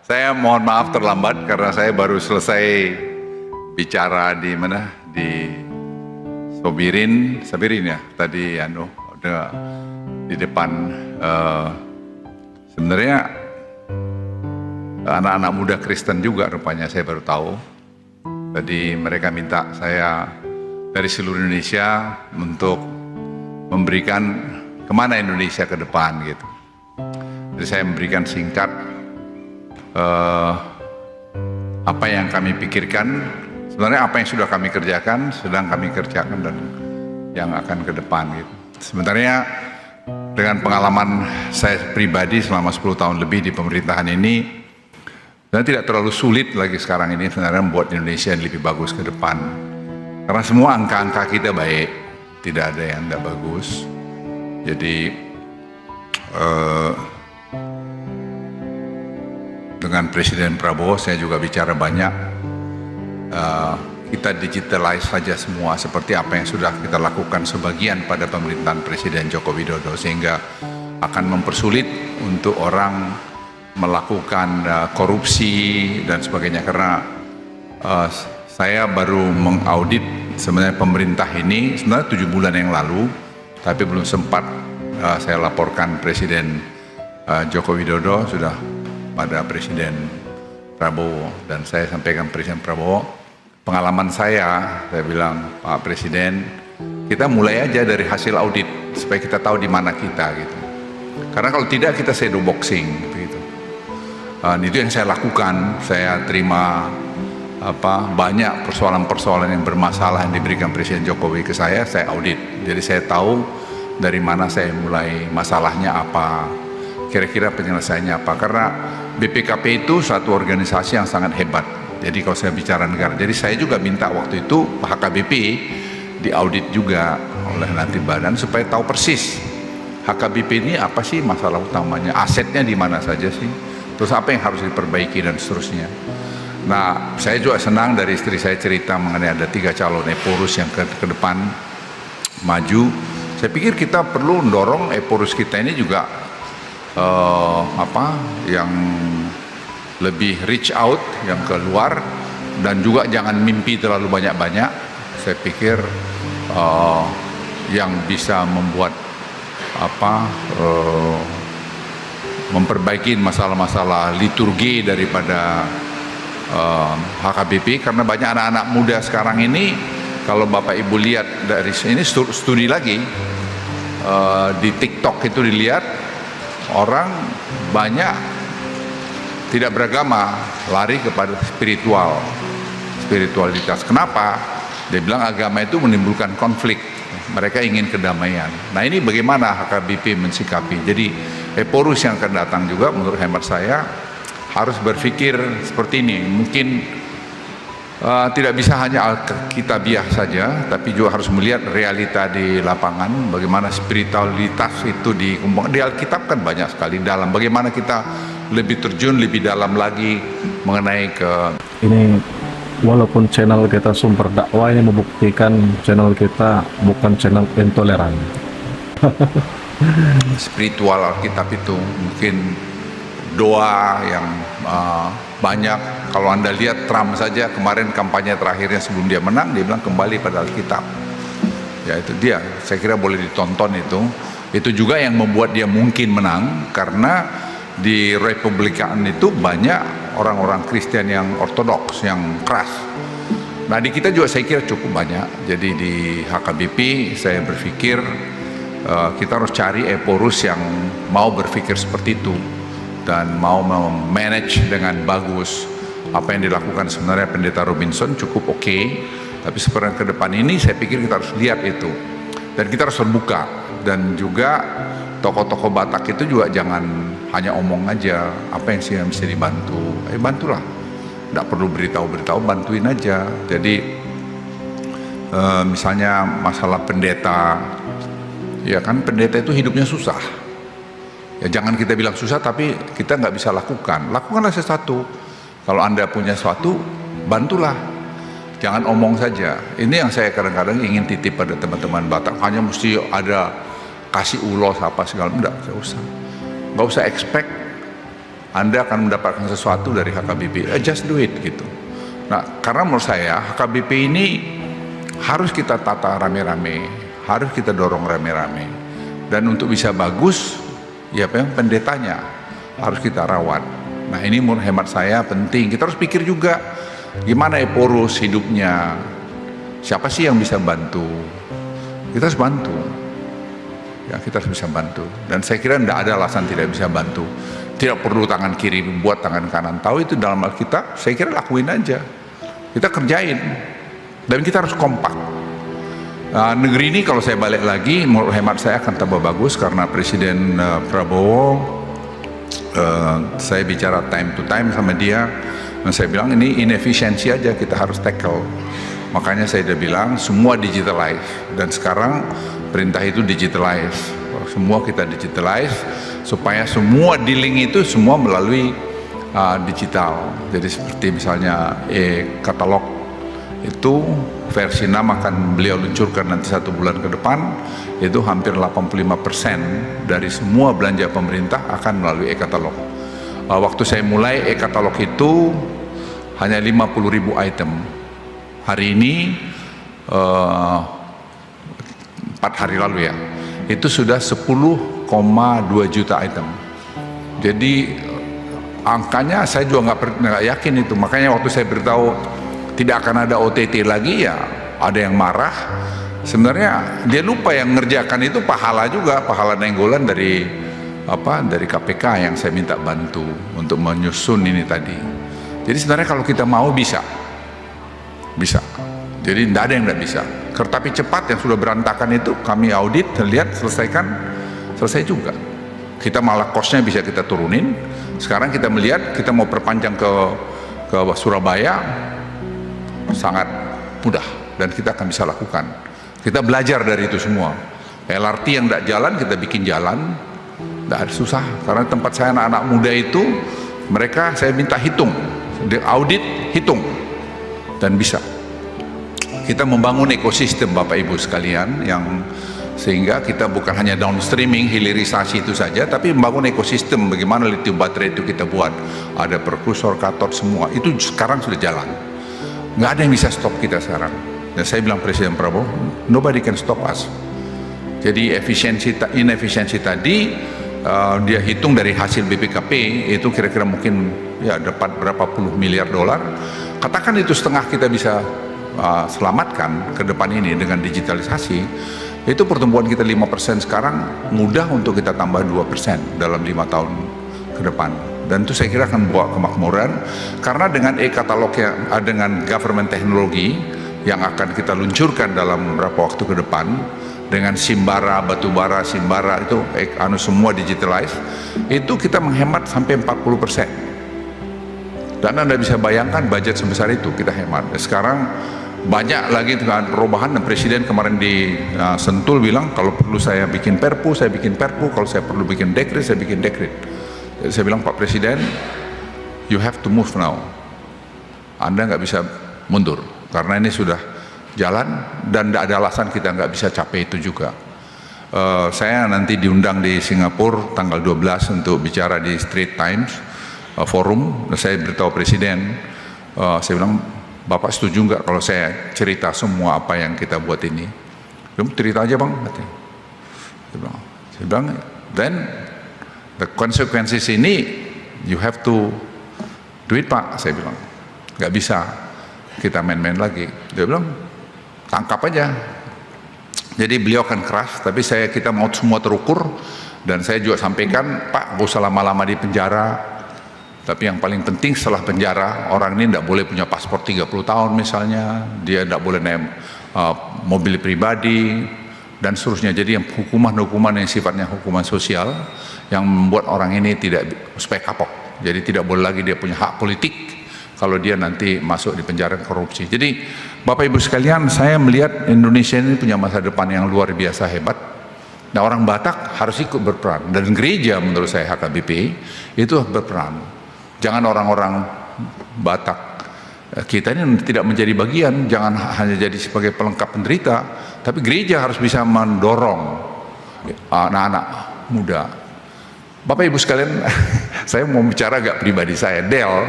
Saya mohon maaf terlambat karena saya baru selesai bicara di mana, di Sabirin ya tadi, udah di depan. Sebenarnya anak-anak muda Kristen juga rupanya, saya baru tahu. Tadi mereka minta saya dari seluruh Indonesia untuk memberikan kemana Indonesia ke depan gitu. Jadi saya memberikan singkat apa yang kami pikirkan, sebenarnya apa yang sudah kami kerjakan, sedang kami kerjakan, dan yang akan ke depan gitu. Sebenarnya dengan pengalaman saya pribadi selama 10 tahun lebih di pemerintahan ini, dan tidak terlalu sulit lagi sekarang ini sebenarnya membuat Indonesia yang lebih bagus ke depan. Karena semua angka-angka kita baik, tidak ada yang tidak bagus. Jadi dengan Presiden Prabowo saya juga bicara banyak. Kita digitalize saja semua seperti apa yang sudah kita lakukan sebagian pada pemerintahan Presiden Joko Widodo, sehingga akan mempersulit untuk orang melakukan korupsi dan sebagainya. Karena saya baru mengaudit sebenarnya pemerintah ini sebenarnya 7 bulan yang lalu, tapi belum sempat saya laporkan Presiden Joko Widodo, sudah pada Presiden Prabowo, dan saya sampaikan Presiden Prabowo pengalaman saya bilang, Pak Presiden, kita mulai aja dari hasil audit supaya kita tahu di mana kita gitu. Karena kalau tidak kita shadow boxing begitu. Itu yang saya lakukan. Saya terima banyak persoalan-persoalan yang bermasalah yang diberikan Presiden Jokowi ke saya audit. Jadi saya tahu dari mana saya mulai, masalahnya apa, kira-kira penyelesaiannya apa. Karena BPKP itu satu organisasi yang sangat hebat. Jadi kalau saya bicara negara, jadi saya juga minta waktu itu HKBP diaudit juga oleh nanti badan supaya tahu persis HKBP ini apa sih masalah utamanya, asetnya di mana saja sih, terus apa yang harus diperbaiki dan seterusnya. Nah, saya juga senang dari istri saya cerita mengenai ada 3 calon Eporus yang ke depan maju. Saya pikir kita perlu mendorong Eporus kita ini juga yang lebih reach out, yang keluar, dan juga jangan mimpi terlalu banyak-banyak. Saya pikir yang bisa membuat memperbaiki masalah-masalah liturgi daripada HKBP, karena banyak anak-anak muda sekarang ini, kalau Bapak Ibu lihat dari sini studi lagi di TikTok itu dilihat, orang banyak tidak beragama, lari kepada spiritualitas. Kenapa? Dia bilang agama itu menimbulkan konflik, mereka ingin kedamaian. Nah, ini bagaimana HKBP mensikapi? Jadi Eporus yang akan datang juga menurut hemat saya harus berpikir seperti ini. Mungkin tidak bisa hanya alkitabiah saja, tapi juga harus melihat realita di lapangan, bagaimana spiritualitas itu di Alkitab kan banyak sekali dalam, bagaimana kita lebih terjun lebih dalam lagi mengenai ke ini. Walaupun channel kita Sumber Dakwah ini membuktikan channel kita bukan channel intoleran. Spiritual Alkitab itu mungkin doa yang banyak. Kalau Anda lihat Trump saja kemarin kampanye terakhirnya sebelum dia menang, dia bilang kembali pada Alkitab. Ya, itu dia, saya kira boleh ditonton itu. Itu juga yang membuat dia mungkin menang, karena di Republikan itu banyak orang-orang Kristen yang ortodoks, yang keras. Nah, di kita juga saya kira cukup banyak. Jadi di HKBP saya berpikir kita harus cari Eporus yang mau berpikir seperti itu dan mau manage dengan bagus. Apa yang dilakukan sebenarnya Pendeta Robinson cukup oke, tapi sebenarnya ke depan ini saya pikir kita harus lihat itu, dan kita harus terbuka. Dan juga tokoh-tokoh Batak itu juga jangan hanya omong aja, apa yang sih yang bisa dibantu, bantulah, tidak perlu beritahu, bantuin aja. Jadi misalnya masalah pendeta, ya kan, pendeta itu hidupnya susah, ya jangan kita bilang susah tapi kita nggak bisa lakukanlah sesuatu. Kalau Anda punya sesuatu, bantulah, jangan omong saja. Ini yang saya kadang-kadang ingin titip pada teman-teman Batak, hanya mesti ada kasih ulos apa segala, enggak usah expect Anda akan mendapatkan sesuatu dari HKBP, just do it gitu. Nah, karena menurut saya HKBP ini harus kita tata rame-rame, harus kita dorong rame-rame, dan untuk bisa bagus, ya pendetanya harus kita rawat. Nah, ini menurut hemat saya penting. Kita harus pikir juga gimana Eporus hidupnya, siapa sih yang bisa bantu? Kita harus bantu. Ya, kita harus bisa bantu. Dan saya kira tidak ada alasan tidak bisa bantu. Tidak perlu tangan kiri buat tangan kanan. Tahu itu dalam Alkitab, saya kira lakuin aja. Kita kerjain. Dan kita harus kompak. Negeri ini kalau saya balik lagi, menurut hemat saya akan tambah bagus karena Presiden Prabowo, saya bicara time to time sama dia, dan saya bilang ini inefisiensi aja, kita harus tackle. Makanya saya udah bilang semua digitalize, dan sekarang perintah itu digitalize, semua kita digitalize supaya semua dealing itu semua melalui digital. Jadi seperti misalnya e-katalog itu versi 6 akan beliau luncurkan nanti 1 bulan ke depan, itu hampir 85% dari semua belanja pemerintah akan melalui e-katalog. Waktu saya mulai e-katalog itu hanya 50.000 item. Hari ini 4 hari lalu ya, itu sudah 10,2 juta item. Jadi angkanya saya juga nggak yakin itu. Makanya waktu saya beritahu tidak akan ada OTT lagi, ya ada yang marah. Sebenarnya dia lupa yang ngerjakan itu pahala juga, pahala nenggolan dari KPK yang saya minta bantu untuk menyusun ini tadi. Jadi sebenarnya kalau kita mau bisa. Jadi tidak ada yang tidak bisa. Kereta api cepat yang sudah berantakan itu kami audit, lihat selesai juga. Kita malah cost-nya bisa kita turunin. Sekarang kita melihat kita mau perpanjang ke Surabaya, sangat mudah dan kita akan bisa lakukan. Kita belajar dari itu semua. LRT yang tidak jalan kita bikin jalan, tidak ada susah. Karena tempat saya anak-anak muda itu, mereka saya minta hitung, audit hitung, dan bisa. Kita membangun ekosistem Bapak Ibu sekalian, yang sehingga kita bukan hanya downstreaming, hilirisasi itu saja, tapi membangun ekosistem bagaimana lithium baterai itu kita buat. Ada perkusor, katot, semua itu sekarang sudah jalan. Nggak ada yang bisa stop kita sekarang. Dan saya bilang Presiden Prabowo, nobody can stop us. Jadi inefisiensi tadi dia hitung dari hasil BPKP itu kira-kira mungkin ya dapat berapa puluh miliar dolar. Katakan itu setengah kita bisa selamatkan ke depan ini dengan digitalisasi. Itu pertumbuhan kita 5% sekarang, mudah untuk kita tambah 2% dalam 5 tahun ke depan. Dan itu saya kira akan bawa kemakmuran, karena dengan e-katalog dengan government teknologi yang akan kita luncurkan dalam beberapa waktu ke depan, dengan Simbara, batubara, Simbara itu semua digitalize, itu kita menghemat sampai 40%. Dan Anda bisa bayangkan budget sebesar itu kita hemat. Sekarang banyak lagi dengan perubahan, dan Presiden kemarin di Sentul bilang kalau perlu saya bikin perpu, kalau saya perlu bikin dekret, saya bikin dekret. Jadi saya bilang, Pak Presiden, you have to move now. Anda nggak bisa mundur, karena ini sudah jalan dan tidak ada alasan kita nggak bisa capai itu juga. Saya nanti diundang di Singapura tanggal 12 untuk bicara di Straits Times forum. Saya beritahu Presiden, saya bilang, Bapak setuju nggak kalau saya cerita semua apa yang kita buat ini? Belum, cerita aja Bang. Saya bilang, then the consequences ini you have to do it Pak. Saya bilang, nggak bisa kita main-main lagi. Dia bilang, tangkap aja. Jadi beliau akan keras, tapi kita mau semua terukur, dan saya juga sampaikan, Pak, nggak usah lama-lama di penjara. Tapi yang paling penting setelah penjara, orang ini tidak boleh punya paspor 30 tahun misalnya, dia tidak boleh naik mobil pribadi, dan seterusnya. Jadi yang hukuman-hukuman yang sifatnya hukuman sosial, yang membuat orang ini tidak supaya kapok. Jadi tidak boleh lagi dia punya hak politik kalau dia nanti masuk di penjara korupsi. Jadi Bapak Ibu sekalian, saya melihat Indonesia ini punya masa depan yang luar biasa hebat. Nah, orang Batak harus ikut berperan, dan gereja menurut saya HKBP itu berperan. Jangan orang-orang Batak kita ini tidak menjadi bagian, jangan hanya jadi sebagai pelengkap penderita, tapi gereja harus bisa mendorong anak-anak muda Bapak Ibu sekalian, saya mau bicara agak pribadi saya, Del.